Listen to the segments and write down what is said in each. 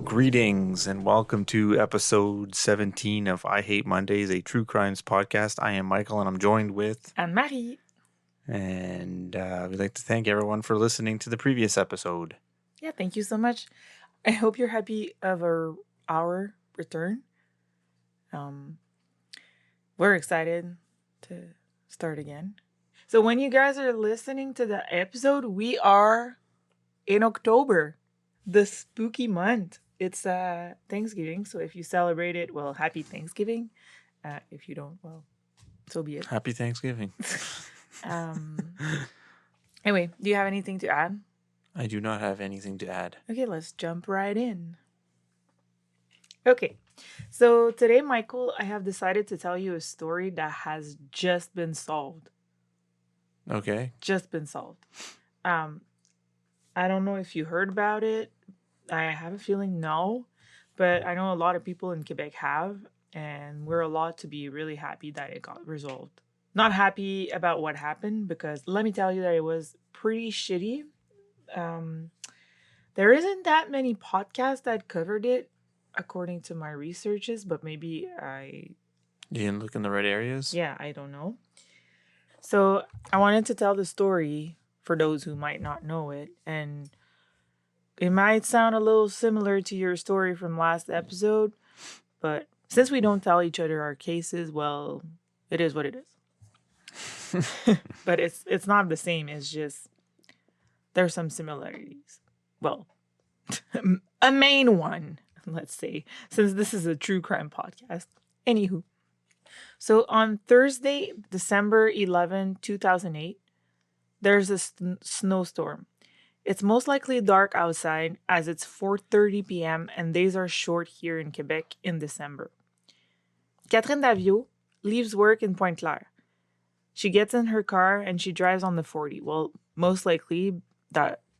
Greetings and welcome to episode 17 of I Hate Mondays, a true crimes podcast. I am Michael and I'm joined with Anne-Marie. And we'd like to thank everyone for listening to the previous episode. Yeah, thank you so much. I hope you're happy of our return. We're excited to start again. So when you guys are listening to the episode, we are in October, the spooky month. It's Thanksgiving, so if you celebrate it, well, happy Thanksgiving. If you don't, well, so be it. Happy Thanksgiving. Anyway, do you have anything to add? I do not have anything to add. Okay, let's jump right in. Okay, so today, Michael, I have decided to tell you a story that has just been solved. Okay. Just been solved. I don't know if you heard about it. I have a feeling no, but I know a lot of people in Quebec have, and we're allowed to be really happy that it got resolved. Not happy about what happened because let me tell you that it was pretty shitty. There isn't that many podcasts that covered it, according to my researches, but maybe You didn't look in the right areas? Yeah, I don't know. So I wanted to tell the story for those who might not know it, and it might sound a little similar to your story from last episode, but since we don't tell each other our cases, well, it is what it is. But it's not the same. It's just there's some similarities. Well, a main one, let's say, since this is a true crime podcast. Anywho. So on Thursday, December 11, 2008, there's a snowstorm. It's most likely dark outside as it's 4:30 p.m. and days are short here in Quebec in December. Catherine Daviau leaves work in Pointe-Claire. She gets in her car and she drives on the 40. Well, most likely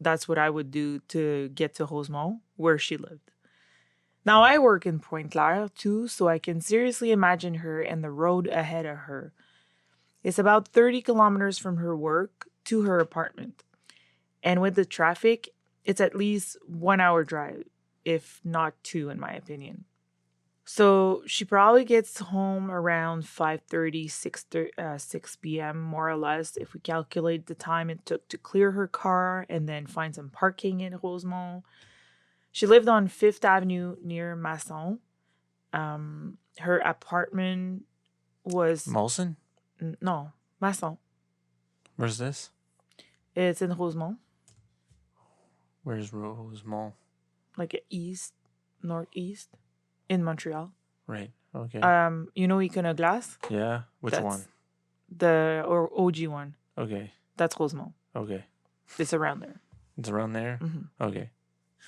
that's what I would do to get to Rosemont, where she lived. Now, I work in Pointe-Claire too, so I can seriously imagine her and the road ahead of her. It's about 30 kilometers from her work to her apartment. And with the traffic, it's at least 1 hour drive, if not 2, in my opinion. So she probably gets home around 5:30, 6 p.m., more or less, if we calculate the time it took to clear her car and then find some parking in Rosemont. She lived on 5th Avenue near Masson. Her apartment was... Molson? No, Masson. Where's this? It's in Rosemont. Where's Rosemont? Like northeast, in Montreal. Right, okay. You know Iconoglace? Yeah? Which one? The OG one. Okay. That's Rosemont. Okay. It's around there. It's around there? Mm-hmm. Okay.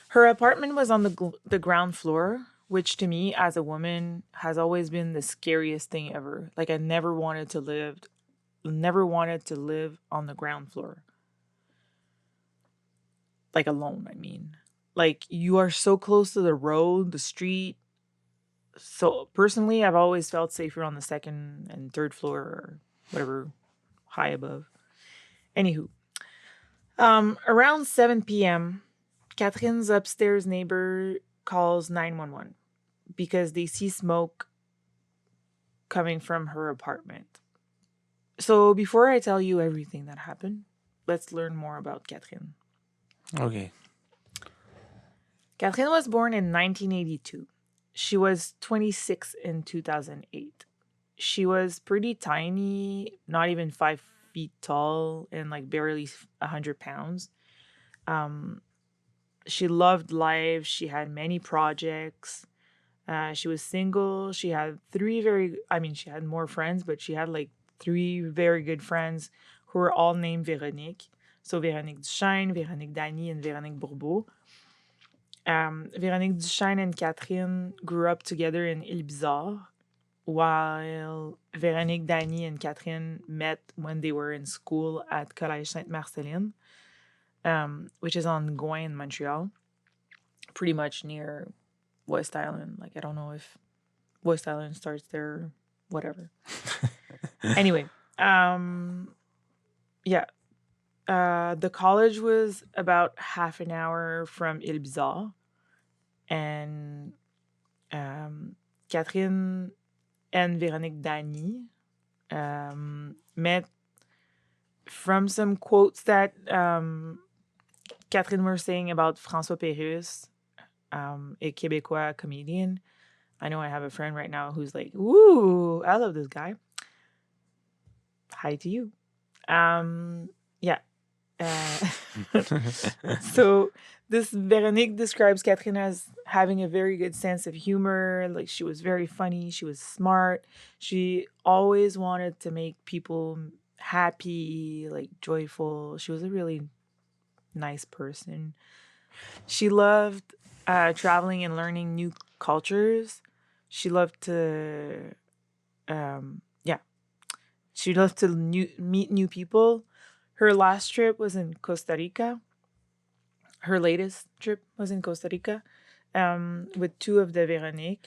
Her apartment was on the ground floor, which to me as a woman has always been the scariest thing ever. Like I never wanted to live on the ground floor. Like alone, I mean. Like you are so close to the road, the street. So personally, I've always felt safer on the second and third floor or whatever high above. Anywho, around 7 p.m., Catherine's upstairs neighbor calls 911 because they see smoke coming from her apartment. So before I tell you everything that happened, let's learn more about Catherine. Okay. Catherine was born in 1982. She was 26 in 2008. She was pretty tiny, not even 5 feet tall, and like barely 100 pounds. She loved life. She had many projects. She was single. She had she had more friends, but she had like 3 very good friends who were all named Véronique. So Véronique Duchesne, Véronique Dany, and Véronique Bourbeau. Véronique Duchesne and Catherine grew up together in Île-Bizarre, while Véronique Dany and Catherine met when they were in school at Collège Sainte-Marceline, which is on Gouin in Montreal, pretty much near West Island. Like, I don't know if West Island starts there, whatever. Anyway, yeah. The college was about half an hour from Île-Bizarre. And Catherine and Véronique Dany met from some quotes that Catherine was saying about François Pérusse, a Québécois comedian. I know I have a friend right now who's like, "Ooh, I love this guy." Hi to you. Yeah. So this Veronique describes Catherine as having a very good sense of humor. Like, she was very funny. She was smart. She always wanted to make people happy, like joyful. She was a really nice person. She loved traveling and learning new cultures. She loved to, yeah, she loved to meet new people. Her last trip was in Costa Rica. Her latest trip was in Costa Rica with two of the Veronique.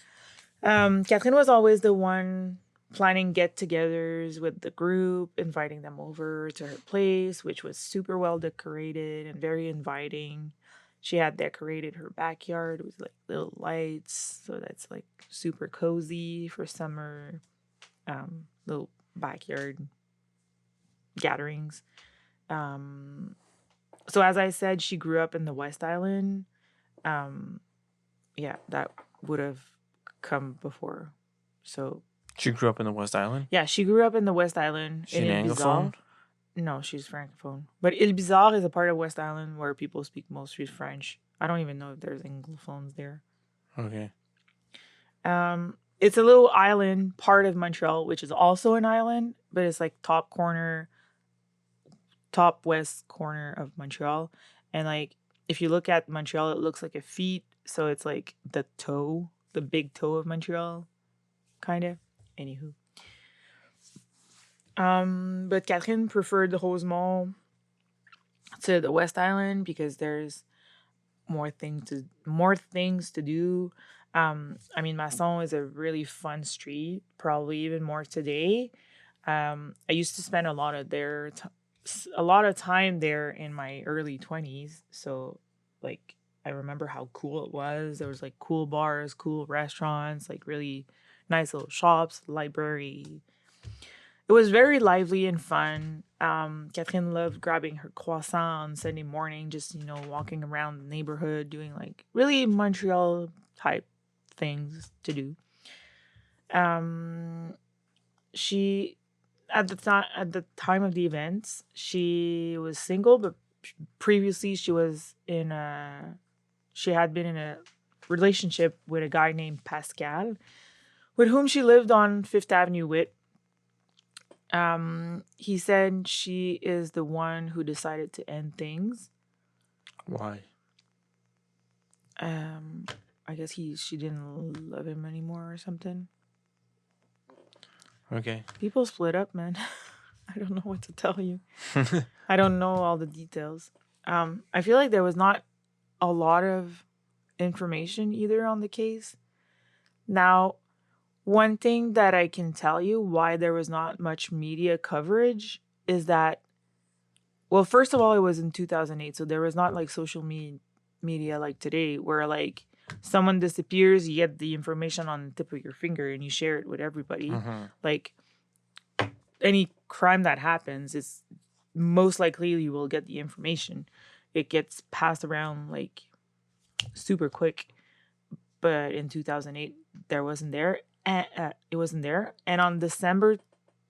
Catherine was always the one planning get-togethers with the group, inviting them over to her place, which was super well decorated and very inviting. She had decorated her backyard with like little lights, so that's like super cozy for summer. Little backyard gatherings. So as I said, she grew up in the West Island. Yeah, that would have come before. So She grew up in the West Island? yeah, she grew up in the West Island She in an Il Anglophone? Bizarre. No, she's francophone. But Il Bizarre is a part of West Island where people speak mostly French. I don't even know if there's Anglophones there. Okay. It's a little island, part of Montreal, which is also an island, but it's like top west corner of Montreal. And like if you look at Montreal, it looks like a feet, so it's like the big toe of Montreal, kind of. Anywho. But Catherine preferred the Rosemont to the West Island because there's more things to do. I mean, Masson is a really fun street, probably even more today. I used to spend a lot of time there in my early 20s. So, like, I remember how cool it was. There was like cool bars, cool restaurants, like really nice little shops, library. It was very lively and fun. Catherine loved grabbing her croissant on Sunday morning, just, walking around the neighborhood, doing like really Montreal type things to do. She at the time of the events, she was single, but previously she had been in a relationship with a guy named Pascal, with whom she lived on Fifth Avenue with. He said she is the one who decided to end things. Why? I guess she didn't love him anymore or something. Okay. People split up, man. I don't know what to tell you. I don't know all the details. I feel like there was not a lot of information either on the case. Now, one thing that I can tell you why there was not much media coverage is that, well, first of all, it was in 2008, so there was not like social media like today where like someone disappears, you get the information on the tip of your finger and you share it with everybody. Mm-hmm. Like any crime that happens, it's most likely you will get the information. It gets passed around like super quick. But in 2008, there wasn't there. It wasn't there. And on December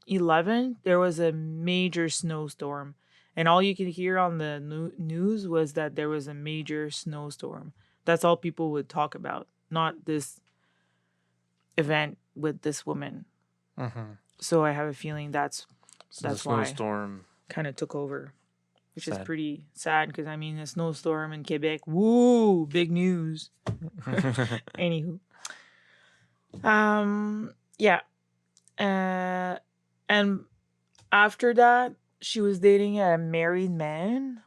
11th, there was a major snowstorm. And all you could hear on the news was that there was a major snowstorm. That's all people would talk about, not this event with this woman. Mm-hmm. So I have a feeling that's the why snowstorm kind of took over, which sad. is pretty sad because I mean a snowstorm in Quebec, woo, big news. Anywho, yeah, and after that, she was dating a married man.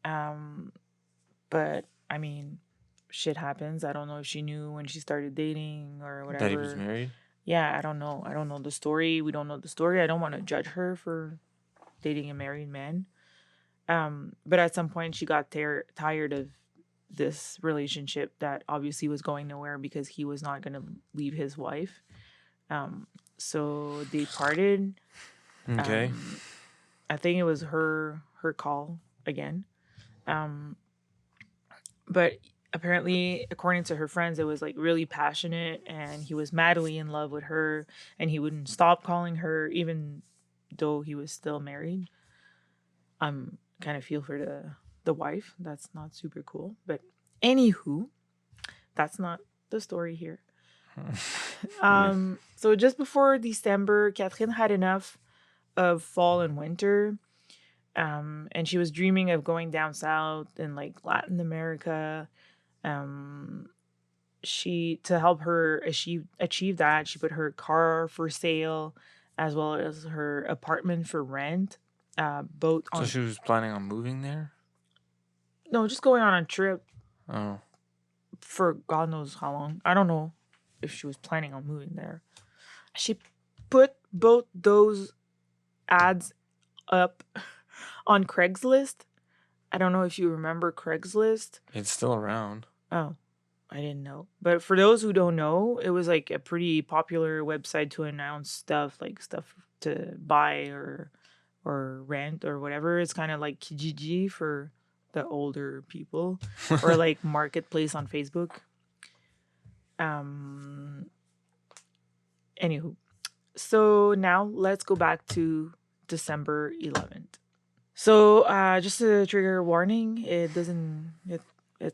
But I mean, shit happens. I don't know if she knew when she started dating or whatever. That he was married? Yeah, I don't know. I don't know the story. We don't know the story. I don't want to judge her for dating a married man. But at some point, she got tired of this relationship that obviously was going nowhere because he was not going to leave his wife. So they parted. Okay. I think it was her call again. Um, but apparently, according to her friends, it was like really passionate, and he was madly in love with her, and he wouldn't stop calling her even though he was still married. I'm kind of feel for the wife. That's not super cool. But anywho, that's not the story here. So just before December, Catherine had enough of fall and winter. And she was dreaming of going down south in like Latin America. She to help her achieve that, she put her car for sale as well as her apartment for rent. Both So on she was planning on moving there? no, just going on a trip Oh. for God knows how long. I don't know if she was planning on moving there. She put both those ads up on Craigslist. I don't know if you remember Craigslist. It's still around. Oh, I didn't know. But for those who don't know, it was like a pretty popular website to announce stuff, like stuff to buy or rent or whatever. It's kind of like Kijiji for the older people or like Marketplace on Facebook. Anywho, so now let's go back to December 11th. So just a trigger warning, it's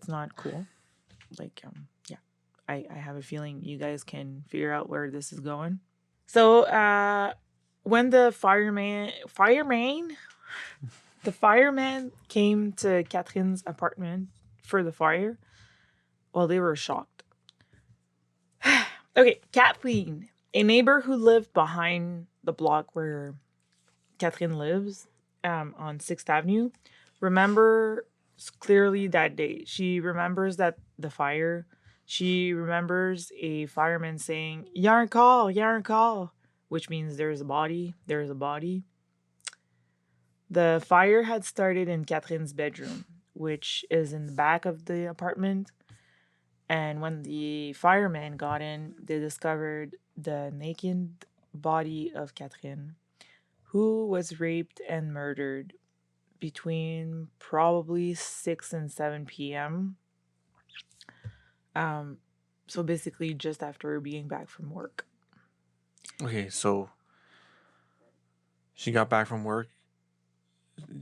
not cool. Like yeah. I have a feeling you guys can figure out where this is going. So when the fireman came to Catherine's apartment for the fire, well, they were shocked. Okay, Kathleen, a neighbor who lived behind the block where Catherine lives, on 6th Avenue, remembers clearly that day. She remembers that the fire. She remembers a fireman saying, "Yarn call," which means there's a body, there's a body. The fire had started in Catherine's bedroom, which is in the back of the apartment. And when the firemen got in, they discovered the naked body of Catherine, who was raped and murdered between probably 6 and 7 p.m. So basically just after being back from work. Okay, so she got back from work.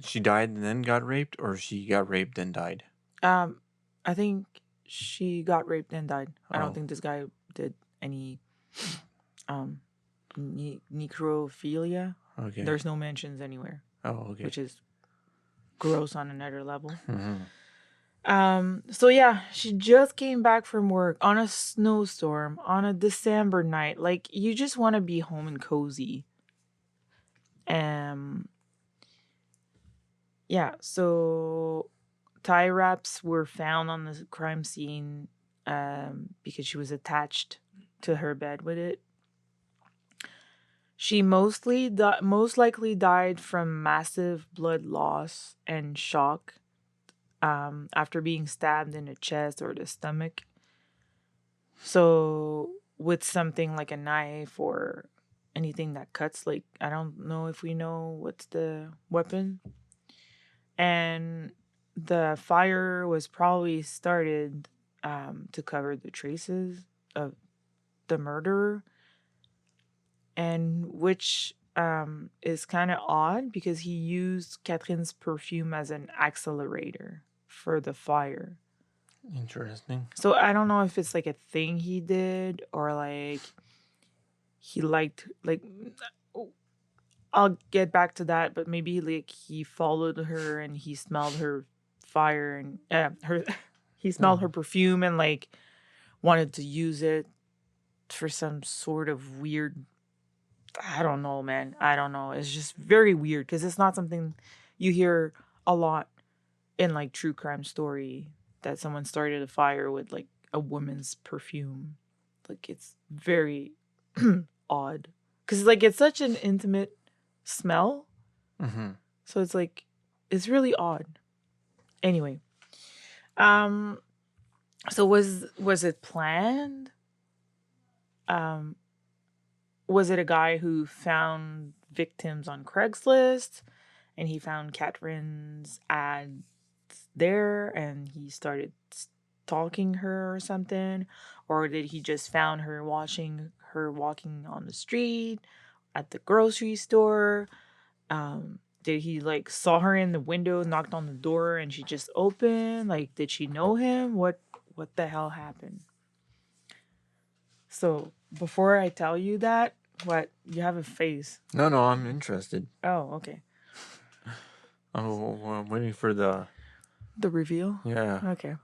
She died and then got raped, or she got raped and died? I think she got raped and died. I don't Oh. think this guy did any necrophilia. Okay. There's no mentions anywhere, Oh, okay. which is gross on another level. Mm-hmm. So yeah, she just came back from work on a snowstorm on a December night. Like, you just want to be home and cozy. Yeah, so tie wraps were found on the crime scene because she was attached to her bed with it. She most likely died from massive blood loss and shock after being stabbed in the chest or the stomach. So with something like a knife or anything that cuts, like, I don't know if we know what's the weapon. And the fire was probably started to cover the traces of the murderer, and which is kind of odd because he used Catherine's perfume as an accelerator for the fire. Interesting. So I don't know if it's like a thing he did or like he liked, like, I'll get back to that, but maybe like he followed her and he smelled her fire and he smelled her perfume and like wanted to use it for some sort of weird, I don't know, man. I don't know. It's just very weird because it's not something you hear a lot in like true crime story, that someone started a fire with like a woman's perfume. Like, it's very odd because like it's such an intimate smell. Mm-hmm. So it's like, it's really odd. Anyway, Um, so was it planned? Um, was it a guy who found victims on Craigslist and he found Catherine's ad there and he started stalking her or something? Or did he just found her watching her walking on the street at the grocery store? Did he like saw her in the window, knocked on the door, and she just opened? Like, did she know him? What the hell happened? So before I tell you that, what you have a face? No, no, I'm interested. Oh, okay. I'm waiting for the reveal. yeah. Okay.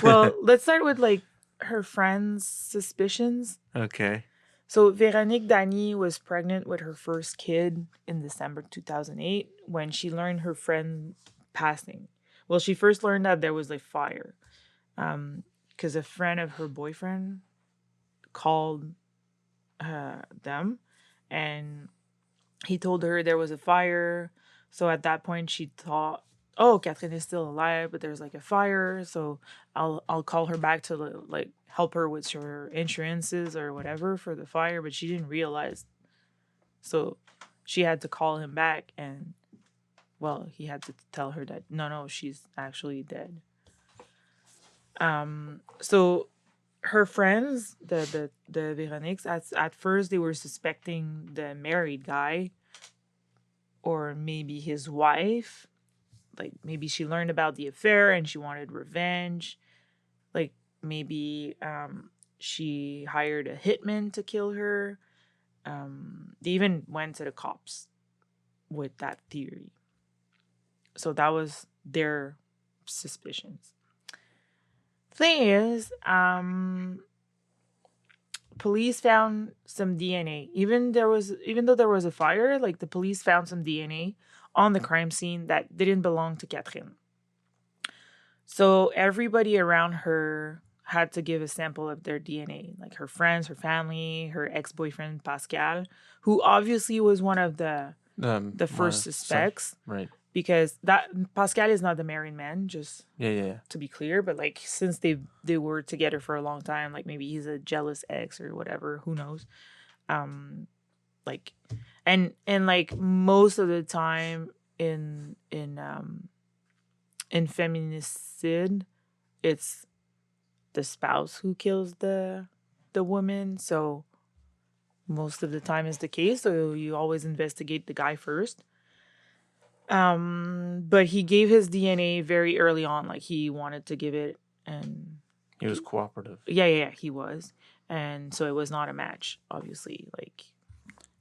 Well, let's start with like her friends' suspicions. Okay. So Véronique Dany was pregnant with her first kid in December 2008 when she learned her friend passing. Well, she first learned that there was a fire because a friend of her boyfriend called them and he told her there was a fire. So at that point, she thought, "Oh, Catherine is still alive, but there's like a fire. So I'll call her back to like help her with her insurances or whatever for the fire." But she didn't realize, so she had to call him back, and well, he had to tell her that no, she's actually dead. So her friends, the Veroniques, at first they were suspecting the married guy or maybe his wife. Like maybe she learned about the affair and she wanted revenge. Like maybe she hired a hitman to kill her. They even went to the cops with that theory. So that was their suspicions. Thing is, police found some DNA. Even though there was a fire, like the police found some DNA on the crime scene that didn't belong to Catherine. So everybody around her had to give a sample of their DNA, like her friends, her family, her ex-boyfriend Pascal, who obviously was one of the first suspects, right? Because that Pascal is not the married man, just Yeah. to be clear. But like since they were together for a long time, like maybe he's a jealous ex or whatever. Who knows? Like, and like most of the time in feminicide, it's the spouse who kills the woman. So most of the time is the case. So you always investigate the guy first. But he gave his DNA very early on. Like he wanted to give it, and He was cooperative. Yeah, he was, and so it was not a match, obviously. Like,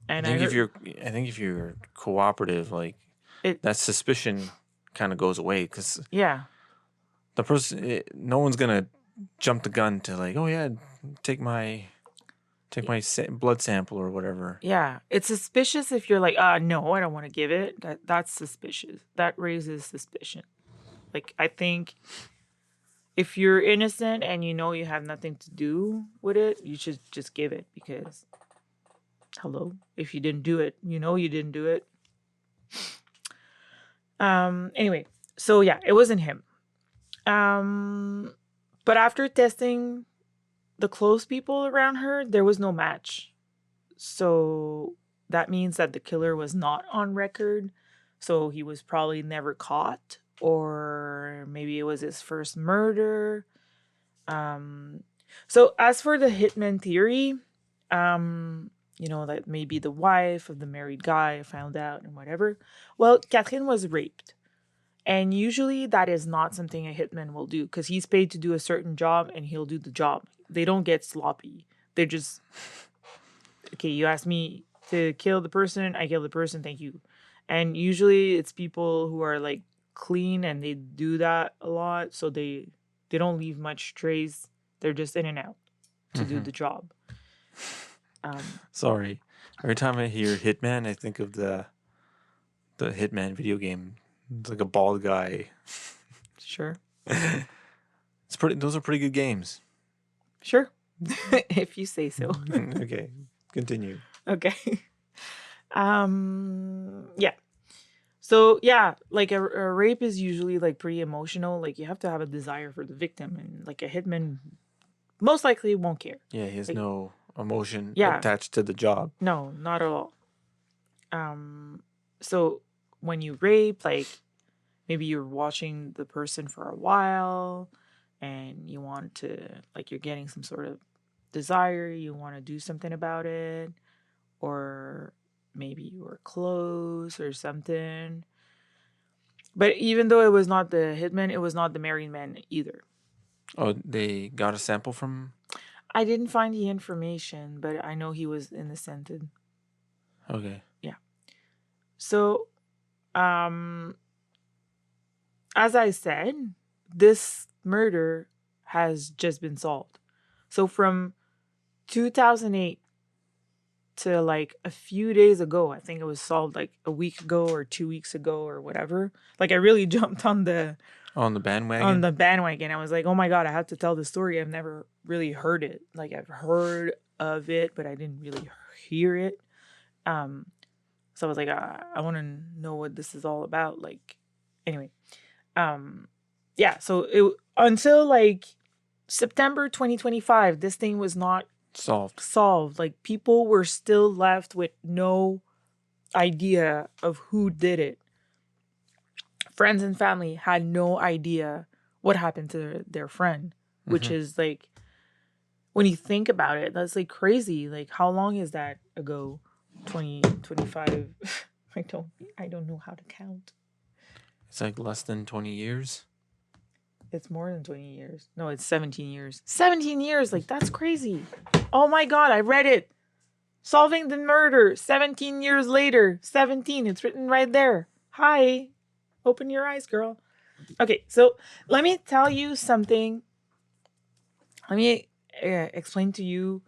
and I think if you're cooperative, like that suspicion kind of goes away because the person, no one's gonna jump the gun to like, oh yeah, take my blood sample or whatever. Yeah, it's suspicious if you're like, no, I don't want to give it. That's suspicious. That raises suspicion. Like, I think if you're innocent and you know you have nothing to do with it, you should just give it because, hello, if you didn't do it, you know you didn't do it. Anyway, so yeah, it wasn't him. But after testing the close people around her, there was no match. So that means that the killer was not on record. So he was probably never caught, or maybe it was his first murder. So as for the hitman theory, that maybe the wife of the married guy found out and whatever. Well, Catherine was raped. And usually that is not something a hitman will do because he's paid to do a certain job and he'll do the job. They don't get sloppy. They're just, okay, you asked me to kill the person, I kill the person, thank you. And usually it's people who are like clean and they do that a lot. So they don't leave much trace. They're just in and out to do the job. Sorry. Every time I hear Hitman, I think of the Hitman video game. It's like a bald guy. Sure. Those are pretty good games. Sure. If you say so. Okay. Continue. Okay. Yeah. So yeah, like a rape is usually like pretty emotional. Like you have to have a desire for the victim, and like a hitman most likely won't care. Yeah, he has like, no emotion attached to the job. No, not at all. So when you rape, like maybe you're watching the person for a while, and you want to, like, you're getting some sort of desire, you want to do something about it, or maybe you were close or something. But even though it was not the hitman, it was not the married man either. Oh, they got a sample from? I didn't find the information, but I know he was innocented. Okay. Yeah. So, as I said, this murder has just been solved. So from 2008 to like a few days ago, I think it was solved like a week ago or 2 weeks ago or whatever. Like I really jumped on the bandwagon. I was like, oh my God, I have to tell the story. I've never really heard it. Like I've heard of it, but I didn't really hear it. So I was like, I want to know what this is all about. Like, anyway, yeah. So it until like September 2025, this thing was not solved. Like people were still left with no idea of who did it. Friends and family had no idea what happened to their friend, which is like, when you think about it, that's like crazy. Like how long is that ago? 25. I don't know how to count. It's like less than 20 years. It's more than 20 years. No, it's 17 years. 17 years. Like, that's crazy. Oh my God, I read it. Solving the murder 17 years later. 17. It's written right there. Hi. Open your eyes, girl. Okay, so let me tell you something. Let me explain to you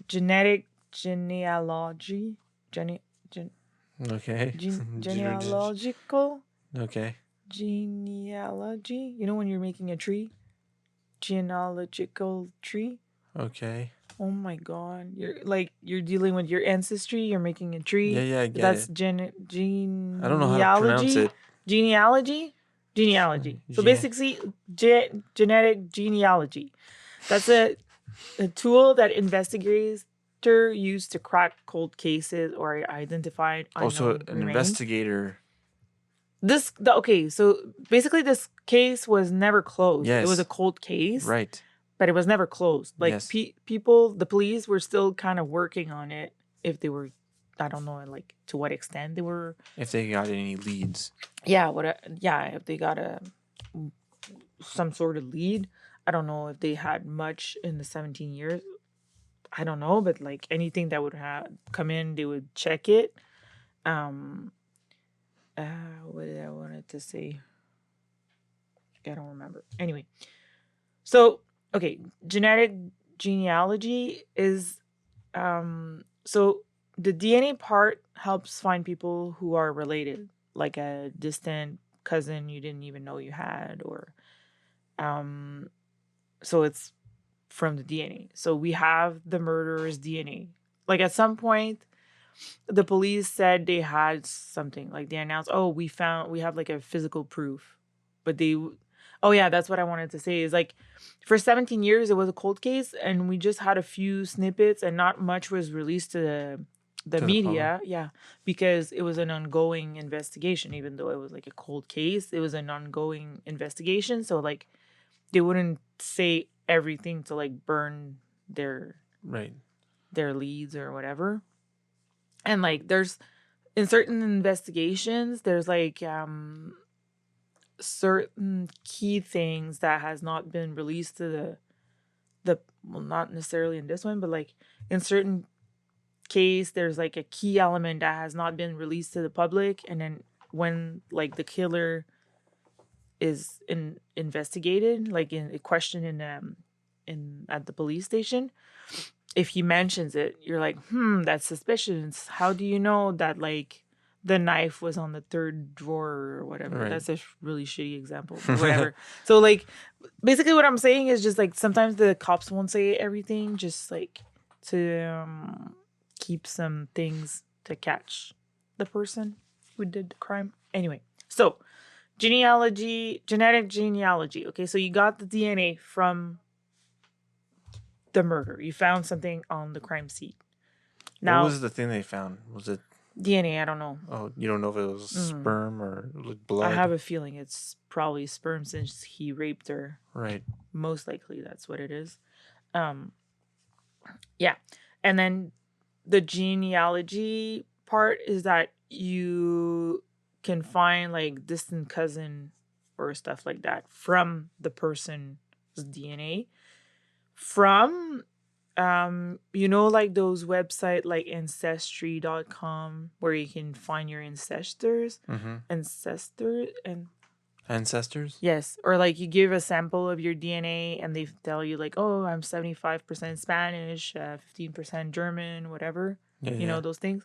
genealogy. Okay. Genealogical. Okay. Genealogy. You know when you're making a tree? Genealogical tree. Okay. Oh my God. You're dealing with your ancestry, you're making a tree. Yeah, I get That's it. genealogy. I don't know how to pronounce it. Genealogy. So basically, genetic genealogy. That's a tool that investigators use to crack cold cases or identify unknown Also, an remains. investigator. So basically this case was never closed. Yes. It was a cold case. Right. But it was never closed. Like, yes. People, the police were still kind of working on it. If they were, I don't know, like, to what extent they were. If they got any leads. Yeah, if they got some sort of lead. I don't know if they had much in the 17 years. I don't know, but like anything that would have come in, they would check it. What did I wanted to say? I don't remember. Anyway, so okay, genetic genealogy is so the DNA part helps find people who are related, like a distant cousin you didn't even know you had, or so it's from the DNA. So we have the murderer's DNA. Like at some point, the police said they had something. Like they announced, "Oh, we have like a physical proof," but oh yeah, that's what I wanted to say. Is like, for 17 years it was a cold case, and we just had a few snippets, and not much was released to the media. Yeah, because it was an ongoing investigation. Even though it was like a cold case, it was an ongoing investigation. So like, they wouldn't say everything to like burn their leads or whatever. And like, there's in certain investigations, there's like certain key things that has not been released to the well, not necessarily in this one, but like in certain case, there's like a key element that has not been released to the public, and then when like the killer is investigated, like in a question in at the police station, if he mentions it, you're like, that's suspicious. How do you know that like the knife was on the third drawer or whatever? Right. That's a really shitty example, but whatever. So like, basically what I'm saying is just like, sometimes the cops won't say everything, just like to keep some things to catch the person. who did the crime. Anyway, so genetic genealogy. Okay, so you got the DNA from the murder. You found something on the crime scene. Now, what was the thing they found? Was it DNA? I don't know. Oh, you don't know if it was sperm or blood? I have a feeling it's probably sperm since he raped her. Right. Most likely that's what it is. Yeah. And then the genealogy part is that you can find like distant cousin or stuff like that from the person's DNA. From like those websites like ancestry.com where you can find your ancestors. Ancestors? Yes. Or like you give a sample of your DNA and they tell you like, oh, I'm 75% Spanish, 15% German, whatever. You know, those things.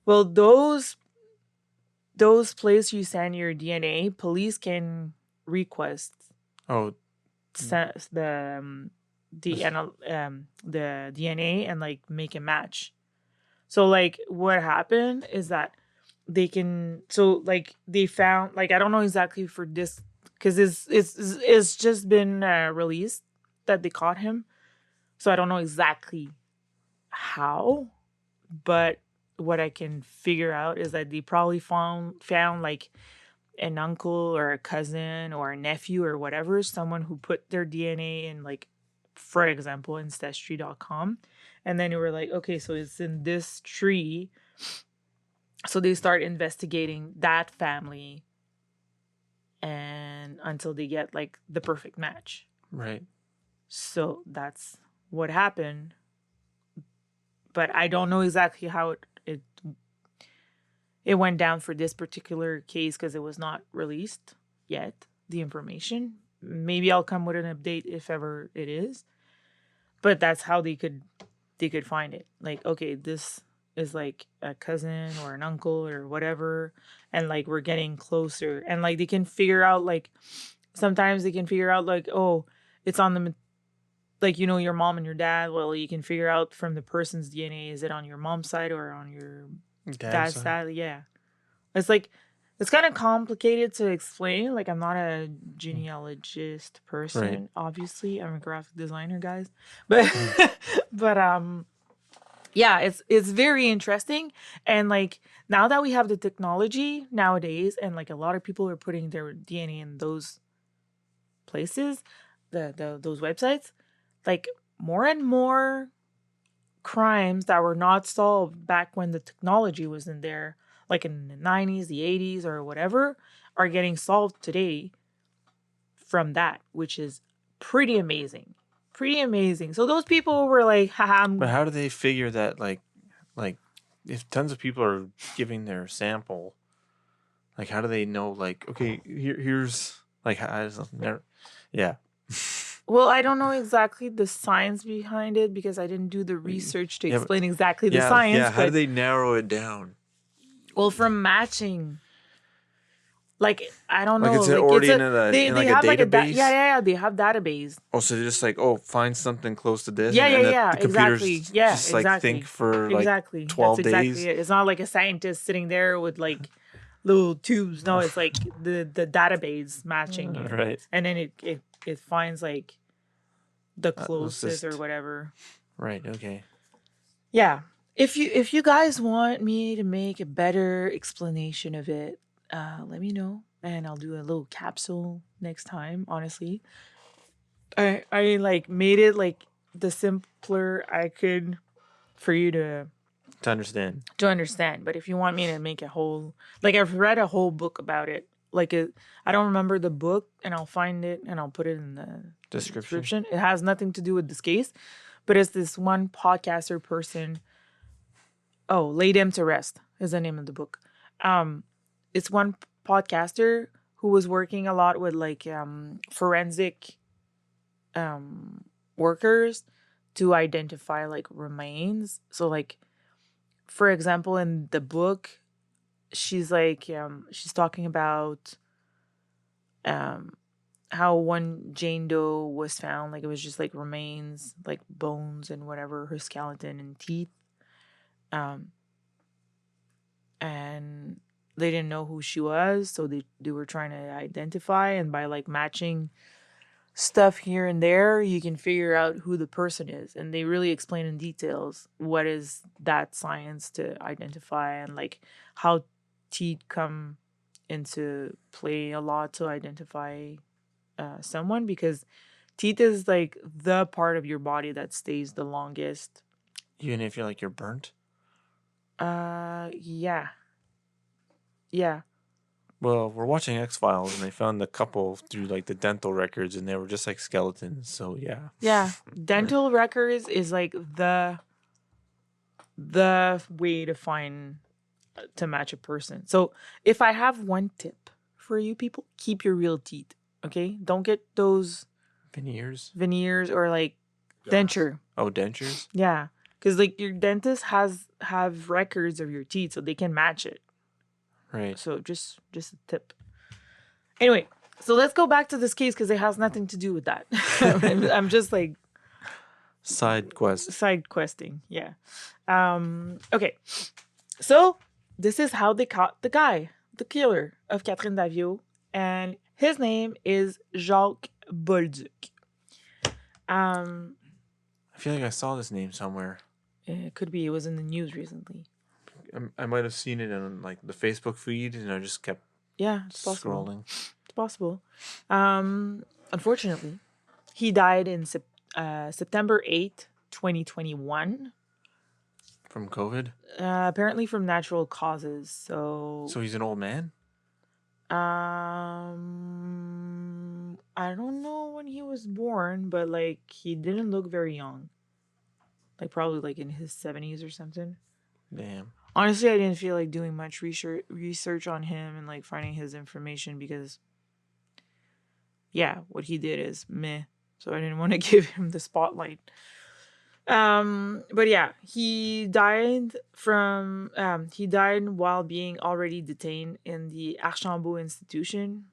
Well, those places you send your DNA, police can request the DNA and like make a match. So like what happened is that they can, so like they found, like I don't know exactly for this because it's just been released that they caught him, so I don't know exactly how, but what I can figure out is that they probably found like an uncle or a cousin or a nephew or whatever, someone who put their DNA in, like, for example, ancestry.com. And then they were like, okay, so it's in this tree. So they start investigating that family and until they get like the perfect match. Right. So that's what happened. But I don't know exactly how it went down for this particular case because it was not released yet, the information. Maybe I'll come with an update if ever it is. But that's how they could find it. Like, okay, this is like a cousin or an uncle or whatever. And like we're getting closer. And like they can figure out, like, sometimes they can figure out like, oh, it's on the, like, you know, your mom and your dad. Well, you can figure out from the person's DNA, is it on your mom's side or on your dad's side? Yeah. It's like, it's kind of complicated to explain. Like, I'm not a genealogist person, right. Obviously. I'm a graphic designer, guys. But yeah, it's very interesting. And like, now that we have the technology nowadays, and like a lot of people are putting their DNA in those places, those websites, like more and more crimes that were not solved back when the technology wasn't there, like in the 90s, the 80s, or whatever, are getting solved today from that, which is pretty amazing. Pretty amazing. So those people were like, haha. But how do they figure that, like if tons of people are giving their sample, like how do they know, like, okay, here's like, yeah. Well, I don't know exactly the science behind it because I didn't do the research to explain exactly the science. Yeah, how do they narrow it down? Well, from matching. Like, I don't know. Like, it's already in a have database? Like they have database. Oh, so they're just like, find something close to this? Yeah, the computer's exactly. Yeah, just exactly. Like think for like 12 That's days. Exactly it. It's not like a scientist sitting there with like little tubes. No, it's like the database matching it. Right. And then it finds like the closest or whatever. Right, okay. Yeah. If you guys want me to make a better explanation of it, let me know, and I'll do a little capsule next time. Honestly, I like made it like the simpler I could for you to understand. But if you want me to make a whole, like, I've read a whole book about it. Like, I don't remember the book, and I'll find it and I'll put it in the description. It has nothing to do with this case, but it's this one podcaster person. Oh, Lay Them to Rest is the name of the book. It's one podcaster who was working a lot with like forensic workers to identify like remains. So like, for example, in the book, she's like she's talking about how one Jane Doe was found, like it was just like remains, like bones and whatever, her skeleton and teeth, and they didn't know who she was, so they were trying to identify, and by like matching stuff here and there, you can figure out who the person is. And they really explain in details what is that science to identify, and like how teeth come into play a lot to identify someone, because teeth is like the part of your body that stays the longest. Even if you're burnt? Yeah. Yeah. Well, we're watching X-Files, and they found a couple through like the dental records, and they were just like skeletons. So yeah. Yeah. Dental records is like the way to match a person. So if I have one tip for you people, keep your real teeth. Okay? Don't get those veneers or like denture. Oh, dentures? Yeah. Because like your dentist have records of your teeth, so they can match it. Right. So just a tip. Anyway, so let's go back to this case because it has nothing to do with that. I'm just like side questing. Yeah. Okay. So this is how they caught the guy, the killer of Catherine Daviau, and his name is Jacques Bolduc. I feel like I saw this name somewhere. It could be. It was in the news recently. I might have seen it on like the Facebook feed, and I just kept scrolling. It's possible. Unfortunately, he died in September 8th, 2021. From COVID? Apparently from natural causes. So he's an old man? I don't know when he was born, but like he didn't look very young. Like probably like in his 70s or something. Damn. Honestly, I didn't feel like doing much research on him and like finding his information because, yeah, what he did is meh. So I didn't want to give him the spotlight. But yeah, he died while being already detained in the Archambault institution.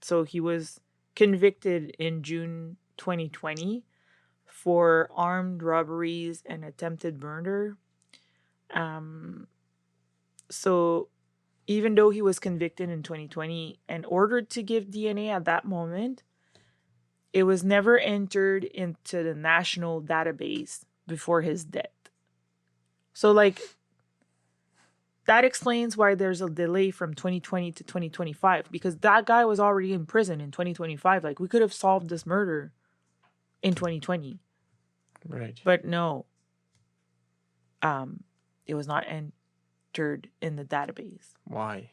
So he was convicted in June 2020 for armed robberies and attempted murder. So even though he was convicted in 2020 and ordered to give DNA at that moment, it was never entered into the national database before his death. So like that explains why there's a delay from 2020 to 2025, because that guy was already in prison in 2025. Like we could have solved this murder in 2020. Right. But no. It was not entered in the database. Why?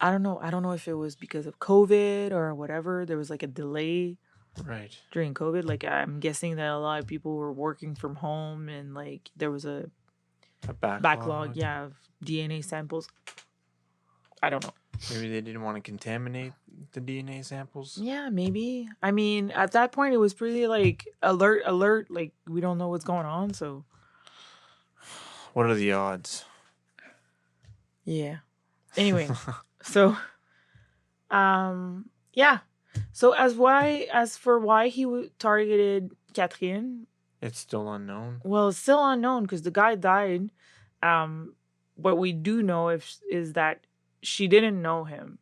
I don't know. I don't know if it was because of COVID or whatever. There was like a delay. Right. During COVID. Like I'm guessing that a lot of people were working from home and like there was a backlog, of DNA samples. I don't know. Maybe they didn't want to contaminate the DNA samples. Yeah, maybe. I mean, at that point it was pretty like alert, like we don't know what's going on, so what are the odds? Yeah. Anyway, so yeah. So as for why he targeted Catherine, it's still unknown. Well, it's still unknown because the guy died. What we do know is that she didn't know him.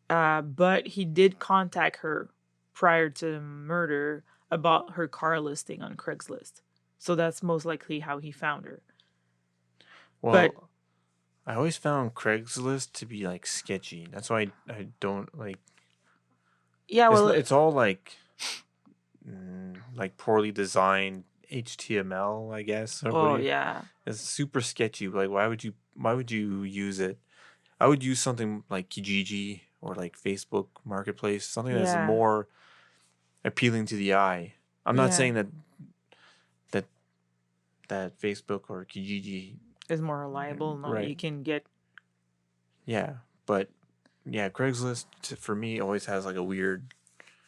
But he did contact her prior to the murder about her car listing on Craigslist. So that's most likely how he found her. Well, but I always found Craigslist to be like sketchy. That's why I don't like. Yeah, well, it's all like poorly designed HTML, I guess. Yeah. It's super sketchy. Like, why would you use it? I would use something like Kijiji or like Facebook Marketplace, something that's more appealing to the eye. I'm not saying that Facebook or Kijiji is more reliable. No, right. You can get. Yeah, but Craigslist for me always has like a weird.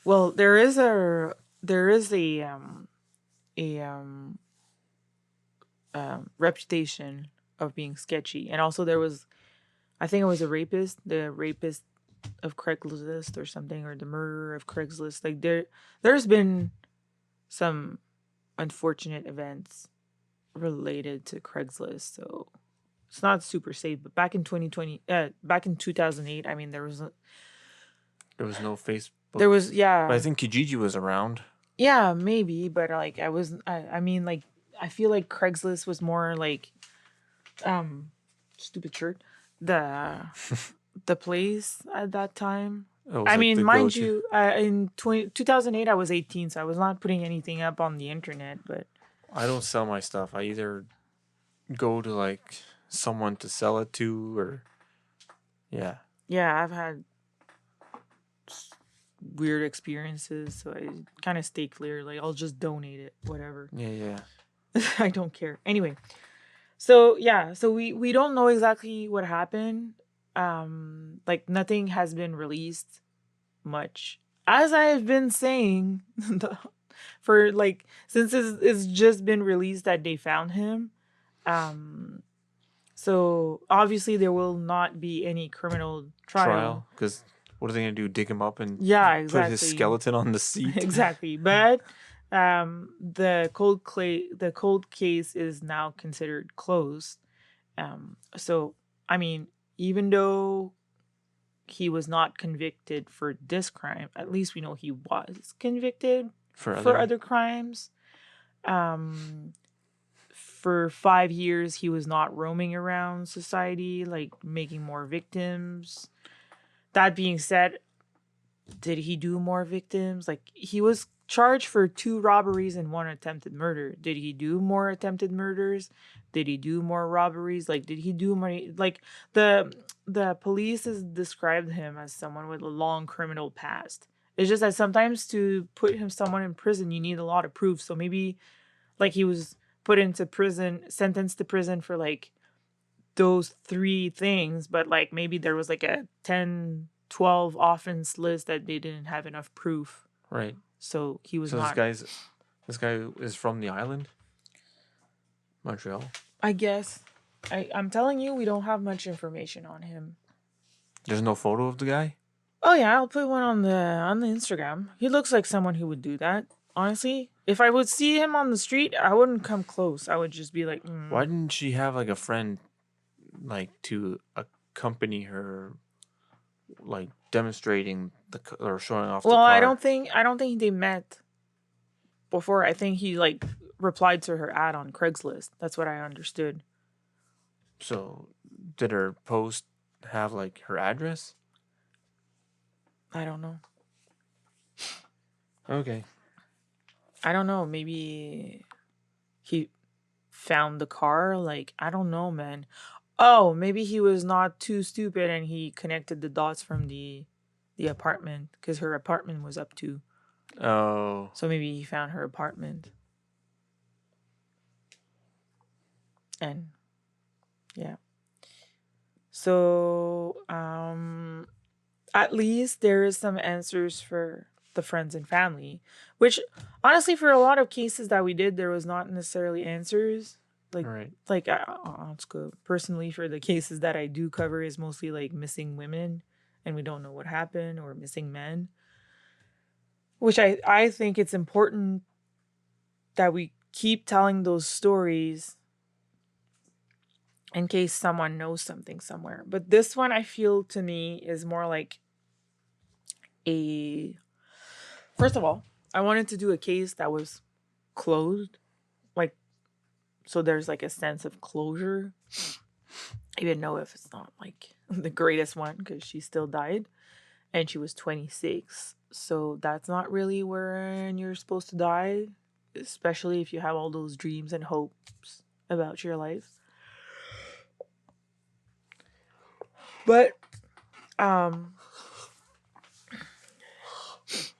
Well, there is a reputation of being sketchy, and also there was, I think it was the rapist of Craigslist or something, or the murderer of Craigslist. Like there's been some unfortunate events related to Craigslist, so it's not super safe. But back in 2008, I mean, there was no Facebook. There was, But I think Kijiji was around. Yeah, maybe, but like I mean, like I feel like Craigslist was more like stupid shirt, the the place at that time. I mean, mind you, in 2008 I was 18, so I was not putting anything up on the internet, but I don't sell my stuff. I either go to like someone to sell it to, or yeah. I've had weird experiences, so I kind of stay clear. Like, I'll just donate it, whatever. Yeah. I don't care. Anyway, so we don't know exactly what happened. Like, nothing has been released much, as I've been saying for like since it's just been released that they found him. So obviously there will not be any criminal trial because what are they gonna do? Dig him up and exactly. put his skeleton on the seat? Exactly. But the cold case is now considered closed. So I mean, even though he was not convicted for this crime, at least we know he was convicted for other crimes. For 5 years, he was not roaming around society, like making more victims. That being said, did he do more victims? Like, he was charged for 2 robberies and 1 attempted murder. Did he do more attempted murders? Did he do more robberies? Like, did he do more? Like, the police has described him as someone with a long criminal past. It's just that sometimes to put someone in prison, you need a lot of proof. So maybe, like, he was put into prison, sentenced to prison for like those 3 things, but like maybe there was like a 10, 12 offense list that they didn't have enough proof. Right. So he was not. This guy is from the island, Montreal. I guess. I'm telling you, we don't have much information on him. There's no photo of the guy? Oh yeah, I'll put one on the Instagram. He looks like someone who would do that. Honestly, if I would see him on the street, I wouldn't come close. I would just be like, Why didn't she have like a friend, like, to accompany her, like demonstrating or showing off the car? Well, I don't think they met before. I think he like replied to her ad on Craigslist. That's what I understood. So, did her post have like her address? I don't know. Okay. I don't know. Maybe he found the car. Like, I don't know, man. Oh, maybe he was not too stupid and he connected the dots from the apartment, because her apartment was up too. Oh. So maybe he found her apartment. And yeah. So at least there is some answers for the friends and family, which honestly, for a lot of cases that we did, there was not necessarily answers. Like, right. Like, let's go. Personally, for the cases that I do cover, is mostly like missing women, and we don't know what happened, or missing men. Which I think it's important that we keep telling those stories in case someone knows something somewhere. But this one, I feel, to me, is more like first of all, I wanted to do a case that was closed. Like, so there's like a sense of closure. Even though if it's not like the greatest one, because she still died and she was 26. So that's not really when you're supposed to die, especially if you have all those dreams and hopes about your life. But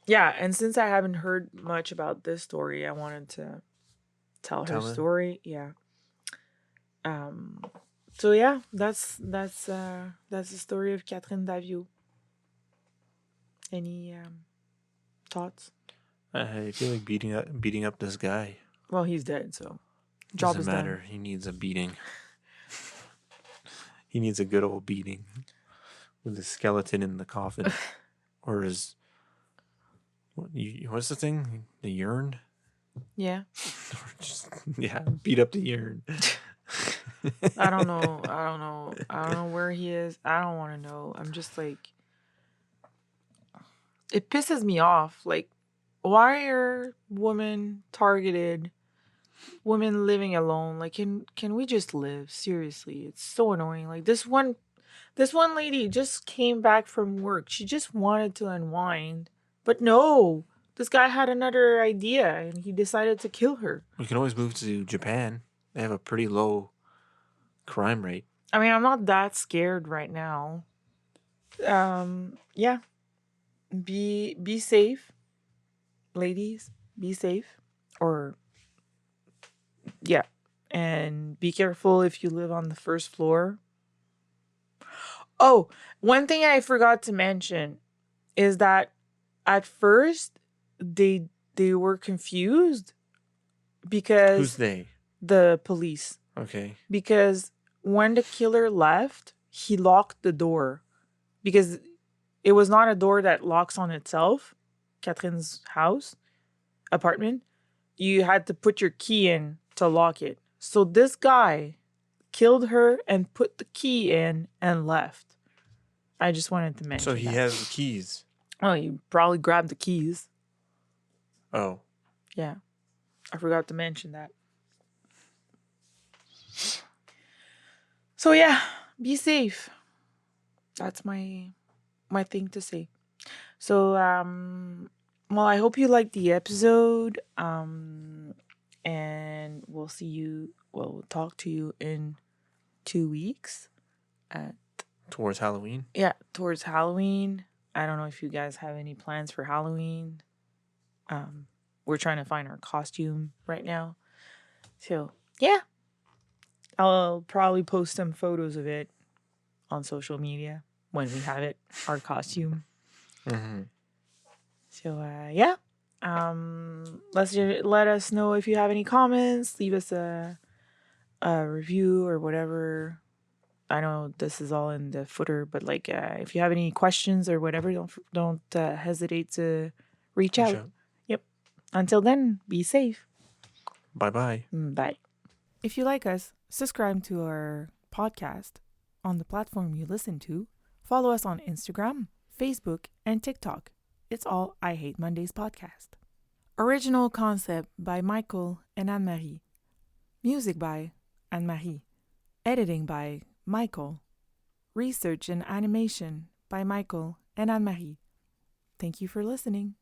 yeah, and since I haven't heard much about this story, I wanted to tell her story. Yeah. So yeah, that's the story of Catherine Daviau. Any thoughts? I feel like beating up this guy. Well, he's dead, so job doesn't matter. Done. He needs a beating. He needs a good old beating with his skeleton in the coffin, or his what's the thing? The urn. Yeah. Beat up the urn. I don't know. I don't know where he is. I don't want to know. I'm just like, it pisses me off. Like, why are women targeted? Women living alone. Like, can we just live? Seriously, it's so annoying. Like this one lady just came back from work. She just wanted to unwind, but no, this guy had another idea, and he decided to kill her. We can always move to Japan. They have a pretty low crime rate. I mean, I'm not that scared right now. Yeah. Be safe, ladies. Be safe, or yeah, and be careful if you live on the first floor. Oh, one thing I forgot to mention is that at first they were confused because Who's they? the police. Okay. Because when the killer left, he locked the door because it was not a door that locks on itself. Catherine's apartment, you had to put your key in to lock it. So this guy killed her and put the key in and left. I just wanted to mention. So he has the keys. Oh, you probably grabbed the keys. Oh. Yeah. I forgot to mention that. So yeah, be safe. That's my thing to say. So well, I hope you liked the episode. And we'll talk to you in 2 weeks towards Halloween. Yeah, towards Halloween. I don't know if you guys have any plans for Halloween. We're trying to find our costume right now. So, yeah. I'll probably post some photos of it on social media when we have it, our costume. Mm-hmm. So, yeah. Let us know if you have any comments. Leave us a review or whatever. I know this is all in the footer, but like if you have any questions or whatever, don't hesitate to reach out. Yep. Until then, be safe. Bye-bye. Bye. If you like us, subscribe to our podcast on the platform you listen to. Follow us on Instagram, Facebook, and TikTok. It's all I Hate Mondays podcast. Original concept by Michael and Anne-Marie. Music by Anne-Marie. Editing by Michael. Research and animation by Michael and Anne-Marie. Thank you for listening.